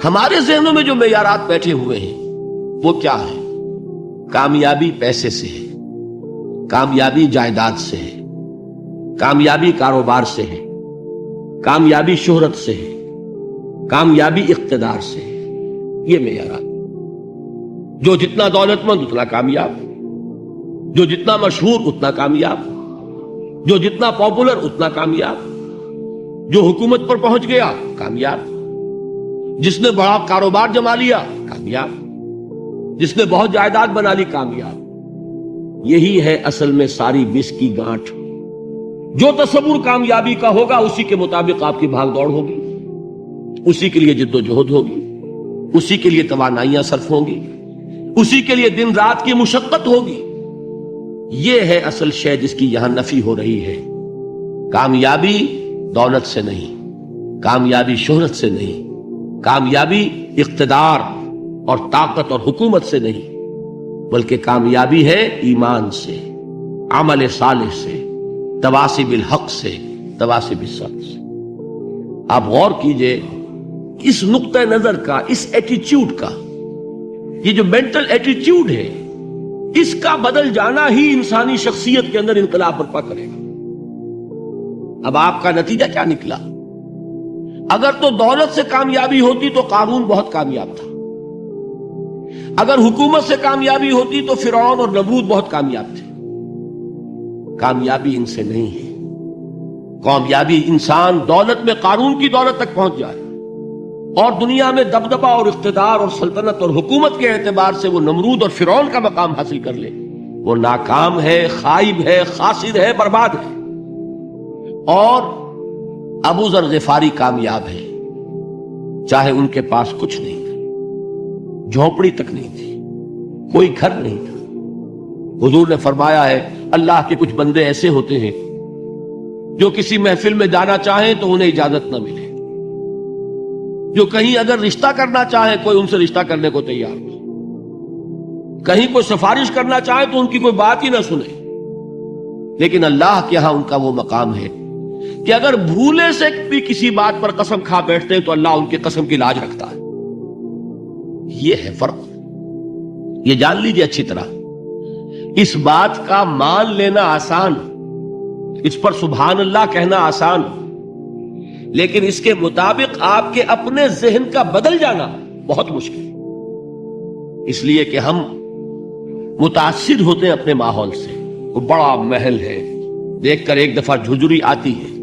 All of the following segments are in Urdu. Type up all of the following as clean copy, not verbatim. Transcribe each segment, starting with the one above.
ہمارے ذہنوں میں جو معیارات بیٹھے ہوئے ہیں وہ کیا ہے؟ کامیابی پیسے سے ہے، کامیابی جائیداد سے ہے، کامیابی کاروبار سے ہے، کامیابی شہرت سے ہے، کامیابی اقتدار سے ہے۔ یہ معیارات، جو جتنا دولت مند اتنا کامیاب، جو جتنا مشہور اتنا کامیاب، جو جتنا پاپولر اتنا کامیاب، جو حکومت پر پہنچ گیا کامیاب، جس نے بڑا کاروبار جما لیا کامیاب، جس نے بہت جائیداد بنا لی کامیاب۔ یہی ہے اصل میں ساری بس کی گانٹھ۔ جو تصور کامیابی کا ہوگا اسی کے مطابق آپ کی بھاگ دوڑ ہوگی، اسی کے لیے جد و جہد ہوگی، اسی کے لیے توانائیاں صرف ہوں گی، اسی کے لیے دن رات کی مشقت ہوگی۔ یہ ہے اصل شے جس کی یہاں نفی ہو رہی ہے۔ کامیابی دولت سے نہیں، کامیابی شہرت سے نہیں، کامیابی اقتدار اور طاقت اور حکومت سے نہیں، بلکہ کامیابی ہے ایمان سے، عمل صالح سے، تواصی بالحق سے، تواصی بالصبر سے۔ آپ غور کیجئے اس نقطہ نظر کا، اس ایٹیچیوڈ کا، یہ جو مینٹل ایٹیچیوڈ ہے، اس کا بدل جانا ہی انسانی شخصیت کے اندر انقلاب برپا کرے گا۔ اب آپ کا نتیجہ کیا نکلا؟ اگر تو دولت سے کامیابی ہوتی تو قارون بہت کامیاب تھا، اگر حکومت سے کامیابی ہوتی تو فرعون اور نمرود بہت کامیاب تھے۔ کامیابی ان سے نہیں ہے۔ کامیابی انسان دولت میں قارون کی دولت تک پہنچ جائے اور دنیا میں دبدبہ اور اقتدار اور سلطنت اور حکومت کے اعتبار سے وہ نمرود اور فرعون کا مقام حاصل کر لے، وہ ناکام ہے، خائب ہے، خاسر ہے، برباد ہے۔ اور ابو ذر غفاری کامیاب ہے، چاہے ان کے پاس کچھ نہیں تھا، جھونپڑی تک نہیں تھی، کوئی گھر نہیں تھا۔ حضور نے فرمایا ہے اللہ کے کچھ بندے ایسے ہوتے ہیں جو کسی محفل میں جانا چاہیں تو انہیں اجازت نہ ملے، جو کہیں اگر رشتہ کرنا چاہے کوئی ان سے رشتہ کرنے کو تیار ہو، کہیں کوئی سفارش کرنا چاہے تو ان کی کوئی بات ہی نہ سنے۔ لیکن اللہ کے ہاں ان کا وہ مقام ہے کہ اگر بھولے سے بھی کسی بات پر قسم کھا بیٹھتے ہیں تو اللہ ان کی قسم کی لاج رکھتا ہے۔ یہ ہے فرق، یہ جان لیجیے اچھی طرح۔ اس بات کا مان لینا آسان، اس پر سبحان اللہ کہنا آسان، لیکن اس کے مطابق آپ کے اپنے ذہن کا بدل جانا بہت مشکل، اس لیے کہ ہم متاثر ہوتے ہیں اپنے ماحول سے۔ وہ بڑا محل ہے، دیکھ کر ایک دفعہ جھجری آتی ہے،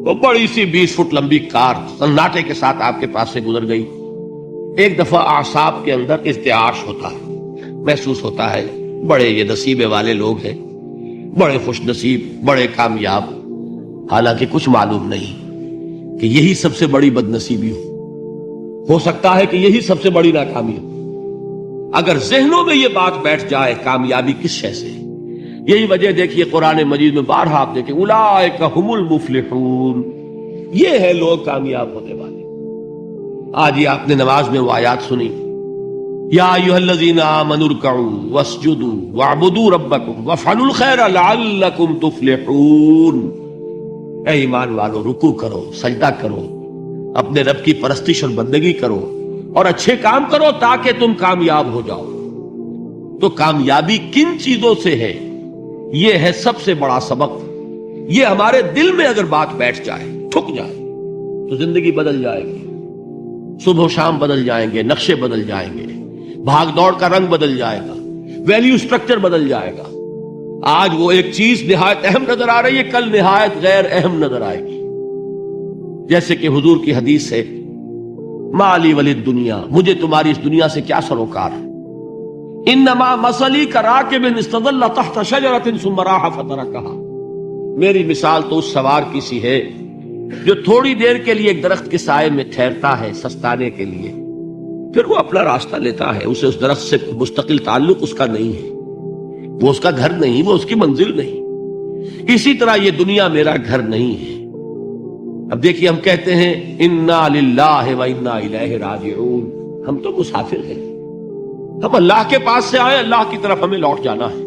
وہ بڑی سی 20 فٹ لمبی کار سناٹے کے ساتھ آپ کے پاس سے گزر گئی۔ ایک دفعہ اعصاب کے اندر ارتعاش ہوتا ہے، محسوس ہوتا ہے بڑے یہ نصیبے والے لوگ ہیں، بڑے خوش نصیب، بڑے کامیاب، حالانکہ کچھ معلوم نہیں کہ یہی سب سے بڑی بد نصیبی ہو سکتا ہے کہ یہی سب سے بڑی ناکامی ہو۔ اگر ذہنوں میں یہ بات بیٹھ جائے کامیابی کس شے سے، یہی وجہ دیکھیے قرآن مجید میں بارہا آپ دیکھیں اولئک هم المفلحون، یہ ہے لوگ کامیاب ہونے والے۔ آج یہ آپ نے نماز میں وہ آیات سنی، یا ایھا الذین آمنوا ارکعوا واسجدوا واعبدوا ربکم وافعلوا الخیر لعلکم تفلحون۔ اے ایمان والو، رکوع کرو، سجدہ کرو، اپنے رب کی پرستش اور بندگی کرو اور اچھے کام کرو تاکہ تم کامیاب ہو جاؤ۔ تو کامیابی کن چیزوں سے ہے؟ یہ ہے سب سے بڑا سبق۔ یہ ہمارے دل میں اگر بات بیٹھ جائے، ٹھک جائے، تو زندگی بدل جائے گی، صبح و شام بدل جائیں گے، نقشے بدل جائیں گے، بھاگ دوڑ کا رنگ بدل جائے گا، ویلیو سٹرکچر بدل جائے گا۔ آج وہ ایک چیز نہایت اہم نظر آ رہی ہے، کل نہایت غیر اہم نظر آئے گی۔ جیسے کہ حضور کی حدیث ہے مالی ولد دنیا، مجھے تمہاری اس دنیا سے کیا سروکار ہے؟ انما مثلی کراکب استظل تحت شجرۃ ثم راح فترکها، میری مثال تو اس سوار کی سی ہے جو تھوڑی دیر کے لیے ایک درخت کے سائے میں ٹھہرتا ہے سستانے کے لیے، پھر وہ اپنا راستہ لیتا ہے، اسے اس درخت سے مستقل تعلق اس کا نہیں ہے، وہ اس کا گھر نہیں، وہ اس کی منزل نہیں۔ اسی طرح یہ دنیا میرا گھر نہیں ہے۔ اب دیکھیے ہم کہتے ہیں انا للہ و انا الیہ راجعون، ہم تو مسافر ہیں، ہم اللہ کے پاس سے آئے، اللہ کی طرف ہمیں لوٹ جانا ہے۔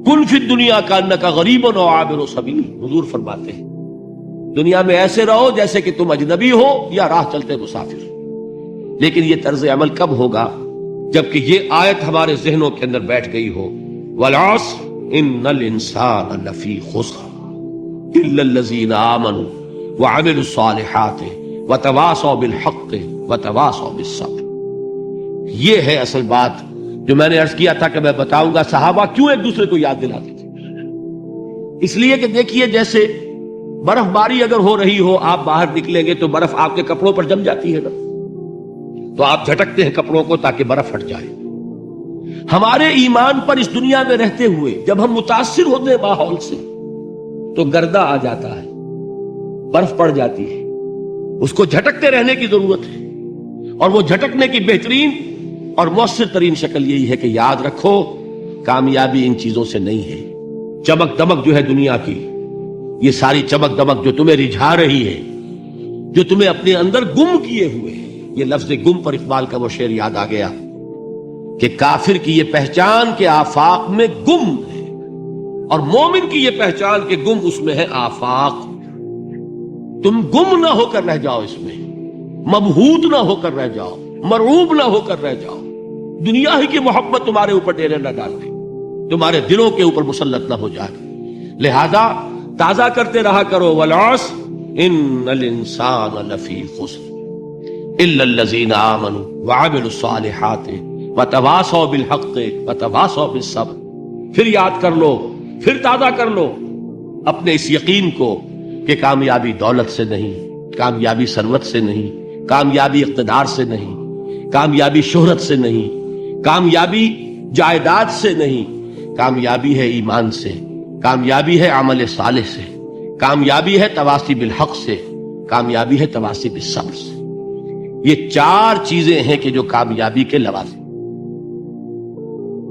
کن فی الدنیا کانک غریب و عابر سبیل، حضور فرماتے ہیں دنیا میں ایسے رہو جیسے کہ تم اجنبی ہو یا راہ چلتے مسافر۔ لیکن یہ طرز عمل کب ہوگا؟ جبکہ یہ آیت ہمارے ذہنوں کے اندر بیٹھ گئی ہو، والعصر ان الانسان لفی خسر الا الذین آمنوا وعملوا الصالحات وتواصوا بالحق وتواصوا بالصبر۔ یہ ہے اصل بات جو میں نے عرض کیا تھا کہ میں بتاؤں گا صحابہ کیوں ایک دوسرے کو یاد دلاتے تھے۔ اس لیے کہ دیکھیے جیسے برف باری اگر ہو رہی ہو، آپ باہر نکلیں گے تو برف آپ کے کپڑوں پر جم جاتی ہے نا، تو آپ جھٹکتے ہیں کپڑوں کو تاکہ برف ہٹ جائے۔ ہمارے ایمان پر اس دنیا میں رہتے ہوئے جب ہم متاثر ہوتے ہیں ماحول سے تو گردہ آ جاتا ہے، برف پڑ جاتی ہے، اس کو جھٹکتے رہنے کی ضرورت ہے۔ اور وہ جھٹکنے کی بہترین اور مؤثر ترین شکل یہی ہے کہ یاد رکھو کامیابی ان چیزوں سے نہیں ہے۔ چمک دمک جو ہے دنیا کی، یہ ساری چمک دمک جو تمہیں رجھا رہی ہے، جو تمہیں اپنے اندر گم کیے ہوئے ہے، یہ لفظ گم پر اقبال کا وہ شعر یاد آ گیا کہ کافر کی یہ پہچان کے آفاق میں گم ہے، اور مومن کی یہ پہچان کے گم اس میں ہے آفاق۔ تم گم نہ ہو کر رہ جاؤ، اس میں مبہوت نہ ہو کر رہ جاؤ، مرعوب نہ ہو کر رہ جاؤ، دنیا ہی کی محبت تمہارے اوپر ڈیرے نہ ڈال دے، تمہارے دلوں کے اوپر مسلط نہ ہو جائے۔ لہذا تازہ کرتے رہا کرو، والعصر ان الانسان لفی خسر الا الذین آمنوا وعملوا الصالحات وتواصوا بالحق وتواصوا بالصبر۔ پھر یاد کر لو، پھر تازہ کر لو اپنے اس یقین کو کہ کامیابی دولت سے نہیں، کامیابی ثروت سے نہیں، کامیابی اقتدار سے نہیں، کامیابی شہرت سے نہیں، کامیابی جائیداد سے نہیں، کامیابی ہے ایمان سے، کامیابی ہے عمل صالح سے، کامیابی ہے تواصی بالحق سے، کامیابی ہے تواصی بالصبر سے۔ یہ چار چیزیں ہیں کہ جو کامیابی کے لوازم